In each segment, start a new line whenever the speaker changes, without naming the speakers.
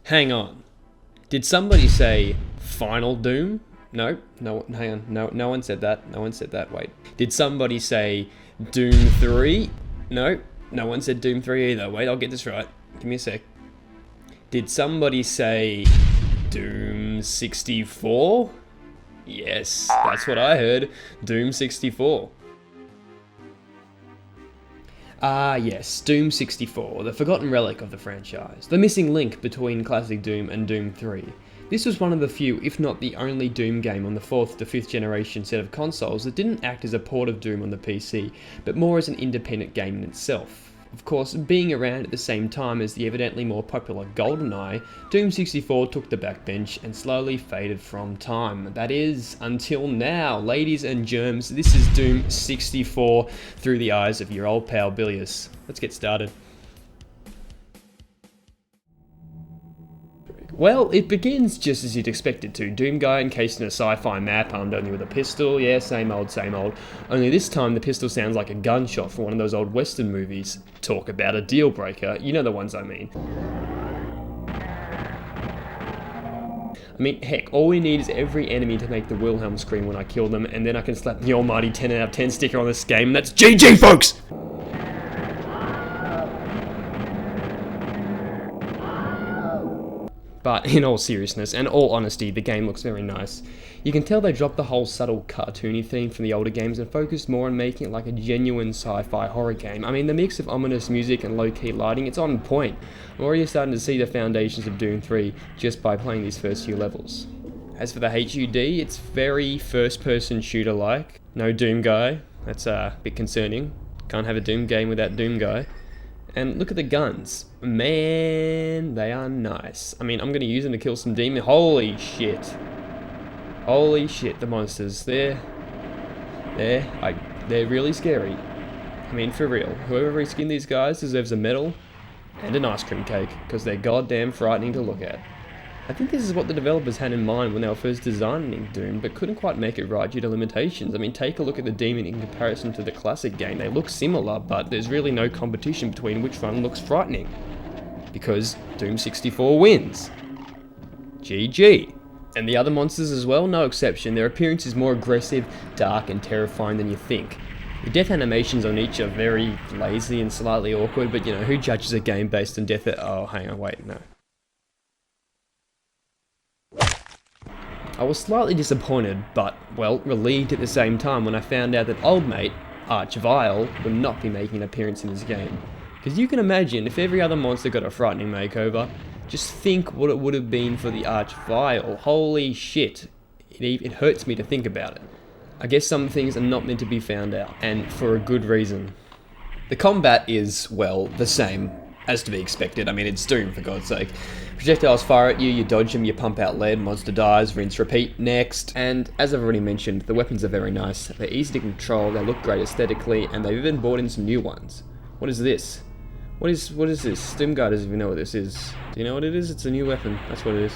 Hang on. Did somebody say Final Doom? No, hang on. No one said that. No one said that. Wait. Did somebody say Doom 3? No one said Doom 3 either. Wait, I'll get this right. Give me a sec. Did somebody say Doom 64? Yes, that's what I heard. Doom 64. Ah, yes, Doom 64, the forgotten relic of the franchise, the missing link between classic Doom and Doom 3. This was one of the few, if not the only Doom game on the 4th to 5th generation set of consoles that didn't act as a port of Doom on the PC, but more as an independent game in itself. Of course, being around at the same time as the evidently more popular GoldenEye, Doom 64 took the backbench and slowly faded from time. That is, until now. Ladies and germs, this is Doom 64 through the eyes of your old pal Billlius. Let's get started. Well, it begins just as you'd expect it to. Doom guy encased in a sci-fi map, armed only with a pistol. Yeah, same old, same old. Only this time the pistol sounds like a gunshot from one of those old Western movies. Talk about a deal breaker. You know the ones I mean. Heck, all we need is every enemy to make the Wilhelm scream when I kill them, and then I can slap the almighty 10 out of 10 sticker on this game, and that's GG, folks! But in all seriousness and all honesty, the game looks very nice. You can tell they dropped the whole subtle cartoony theme from the older games and focused more on making it like a genuine sci-fi horror game. The mix of ominous music and low-key lighting, it's on point. I'm already starting to see the foundations of Doom 3 just by playing these first few levels. As for the HUD, it's very first-person shooter-like. No Doom guy, that's a bit concerning. Can't have a Doom game without Doom guy. And look at the guns. Man, they are nice. I'm going to use them to kill some demons. Holy shit. Holy shit, the monsters. They're really scary. For real. Whoever reskinned these guys deserves a medal and an ice cream cake, because they're goddamn frightening to look at. I think this is what the developers had in mind when they were first designing Doom, but couldn't quite make it right due to limitations. Take a look at the demon in comparison to the classic game. They look similar, but there's really no competition between which one looks frightening. Because Doom 64 wins. GG. And the other monsters as well, no exception. Their appearance is more aggressive, dark, and terrifying than you think. The death animations on each are very lazy and slightly awkward, but who judges a game based on death? Oh, hang on, wait, no. I was slightly disappointed, but, well, relieved at the same time when I found out that old mate, Archvile, would not be making an appearance in this game. Because you can imagine, if every other monster got a frightening makeover, just think what it would have been for the Archvile. Holy shit. It hurts me to think about it. I guess some things are not meant to be found out, and for a good reason. The combat is, well, the same. As to be expected. It's Doom, for God's sake. Projectiles fire at you, you dodge them, you pump out lead, monster dies, rinse, repeat, next. And as I've already mentioned, the weapons are very nice. They're easy to control, they look great aesthetically, and they've even brought in some new ones. What is this? What is this? Doom guy doesn't even know what this is. Do you know what it is? It's a new weapon. That's what it is.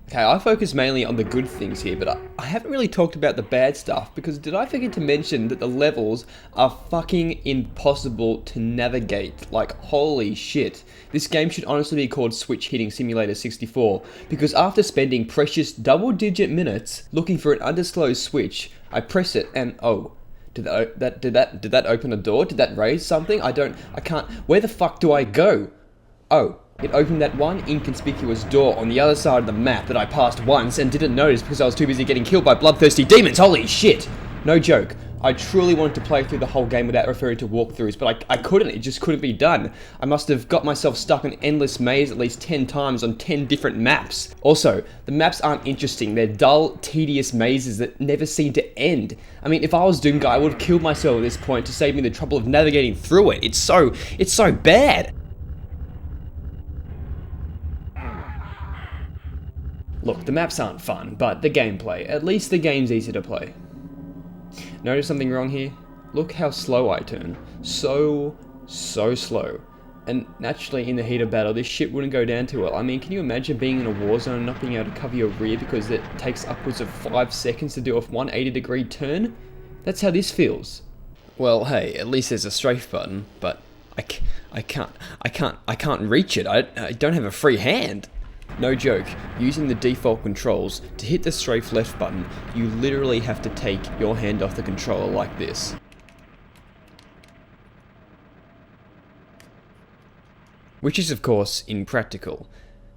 Okay, I focus mainly on the good things here, but I haven't really talked about the bad stuff, because did I forget to mention that the levels are fucking impossible to navigate? Like, holy shit. This game should honestly be called Switch Hitting Simulator 64, because after spending precious double-digit minutes looking for an undisclosed switch, I press it and oh, did that open a door? Did that raise something? I can't, where the fuck do I go? Oh. It opened that one inconspicuous door on the other side of the map that I passed once and didn't notice because I was too busy getting killed by bloodthirsty demons. Holy shit! No joke. I truly wanted to play through the whole game without referring to walkthroughs, but I couldn't. It just couldn't be done. I must have got myself stuck in an endless maze at least 10 times on 10 different maps. Also, the maps aren't interesting. They're dull, tedious mazes that never seem to end. If I was Doom guy, I would have killed myself at this point to save me the trouble of navigating through it. It's so bad. Look, the maps aren't fun, but the gameplay, at least the game's easy to play. Notice something wrong here? Look how slow I turn. So slow. And naturally, in the heat of battle, this shit wouldn't go down too well. Can you imagine being in a war zone and not being able to cover your rear because it takes upwards of 5 seconds to do a 180-degree turn? That's how this feels. Well, hey, at least there's a strafe button, but I can't reach it. I don't have a free hand. No joke, using the default controls, to hit the strafe left button, you literally have to take your hand off the controller like this. Which is of course impractical.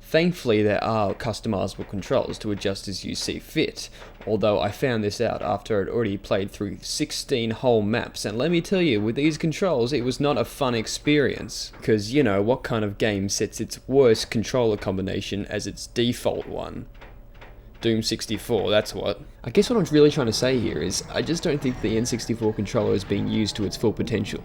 Thankfully there are customizable controls to adjust as you see fit, although I found this out after I'd already played through 16 whole maps, and let me tell you, with these controls it was not a fun experience, because you know, what kind of game sets its worst controller combination as its default one? Doom 64, that's what. I guess what I'm really trying to say here is, I just don't think the N64 controller is being used to its full potential.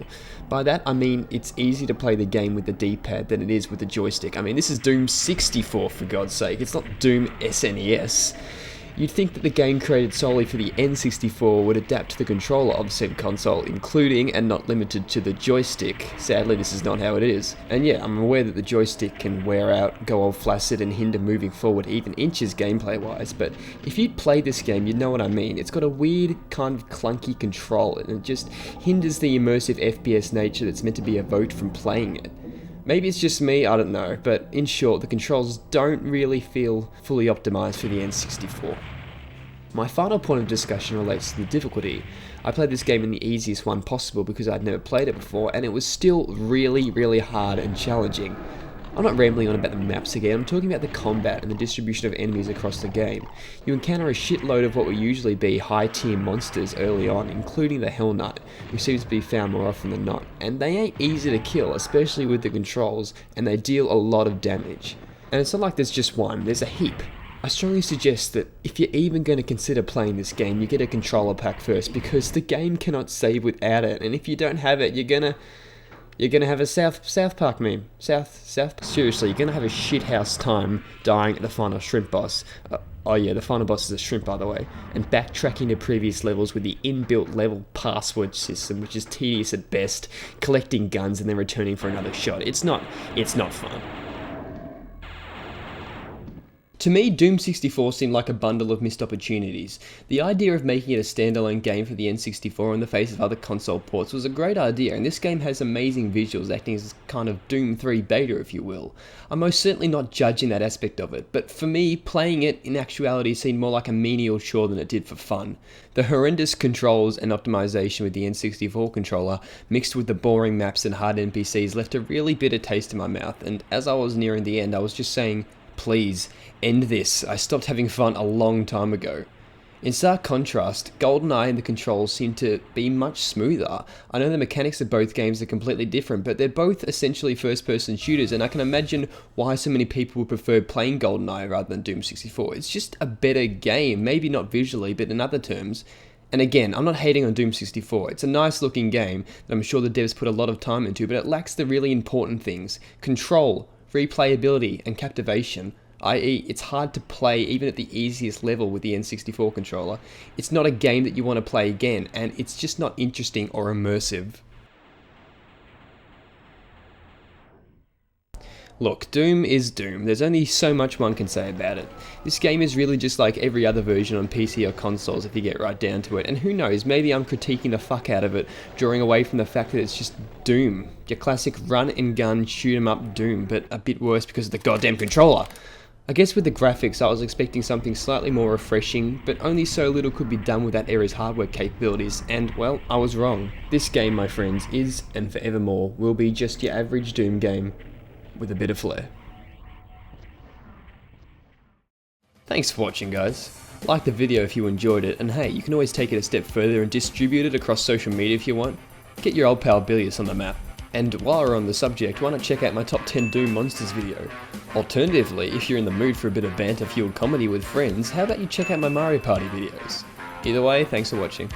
By that I mean, it's easier to play the game with the D-pad than it is with the joystick. I mean, this is Doom 64 for God's sake, it's not Doom SNES. You'd think that the game created solely for the N64 would adapt to the controller of said console, including and not limited to the joystick. Sadly, this is not how it is. And yeah, I'm aware that the joystick can wear out, go all flaccid, and hinder moving forward even inches gameplay-wise, but if you'd played this game, you'd know what I mean. It's got a weird, kind of clunky control, and it just hinders the immersive FPS nature that's meant to be evoked from playing it. Maybe it's just me, I don't know, but in short, the controls don't really feel fully optimized for the N64. My final point of discussion relates to the difficulty. I played this game in the easiest one possible because I'd never played it before, and it was still really hard and challenging. I'm not rambling on about the maps again, I'm talking about the combat and the distribution of enemies across the game. You encounter a shitload of what would usually be high tier monsters early on, including the Hell Nut, who seems to be found more often than not, and they ain't easy to kill, especially with the controls, and they deal a lot of damage. And it's not like there's just one, there's a heap. I strongly suggest that if you're even going to consider playing this game, you get a controller pack first, because the game cannot save without it, and if you don't have it, you're gonna have a South Park meme. Seriously, you're gonna have a shithouse time dying at the final shrimp boss. Oh yeah, the final boss is a shrimp, by the way. And backtracking to previous levels with the inbuilt level password system, which is tedious at best. Collecting guns and then returning for another shot. It's not fun. To me, Doom 64 seemed like a bundle of missed opportunities. The idea of making it a standalone game for the N64 in the face of other console ports was a great idea, and this game has amazing visuals, acting as kind of Doom 3 beta, if you will. I'm most certainly not judging that aspect of it, but for me, playing it in actuality seemed more like a menial chore than it did for fun. The horrendous controls and optimization with the N64 controller, mixed with the boring maps and hard NPCs, left a really bitter taste in my mouth, and as I was nearing the end, I was just saying, please, end this. I stopped having fun a long time ago. In stark contrast, GoldenEye and the controls seem to be much smoother. I know the mechanics of both games are completely different, but they're both essentially first-person shooters, and I can imagine why so many people would prefer playing GoldenEye rather than Doom 64. It's just a better game, maybe not visually, but in other terms. And again, I'm not hating on Doom 64. It's a nice looking game that I'm sure the devs put a lot of time into, but it lacks the really important things: control, replayability, and captivation. I.e., it's hard to play even at the easiest level with the N64 controller. It's not a game that you want to play again, and it's just not interesting or immersive. Look, Doom is Doom. There's only so much one can say about it. This game is really just like every other version on PC or consoles if you get right down to it, and who knows, maybe I'm critiquing the fuck out of it, drawing away from the fact that it's just Doom. Your classic run and gun, shoot 'em up Doom, but a bit worse because of the goddamn controller. I guess with the graphics I was expecting something slightly more refreshing, but only so little could be done with that era's hardware capabilities, and well, I was wrong. This game, my friends, is, and forevermore, will be just your average Doom game, with a bit of flair. Thanks for watching, guys. Like the video if you enjoyed it, and hey, you can always take it a step further and distribute it across social media if you want. Get your old pal Billlius on the map. And while we're on the subject, why not check out my top 10 Doom monsters video? Alternatively, if you're in the mood for a bit of banter-fueled comedy with friends, how about you check out my Mario Party videos? Either way, thanks for watching.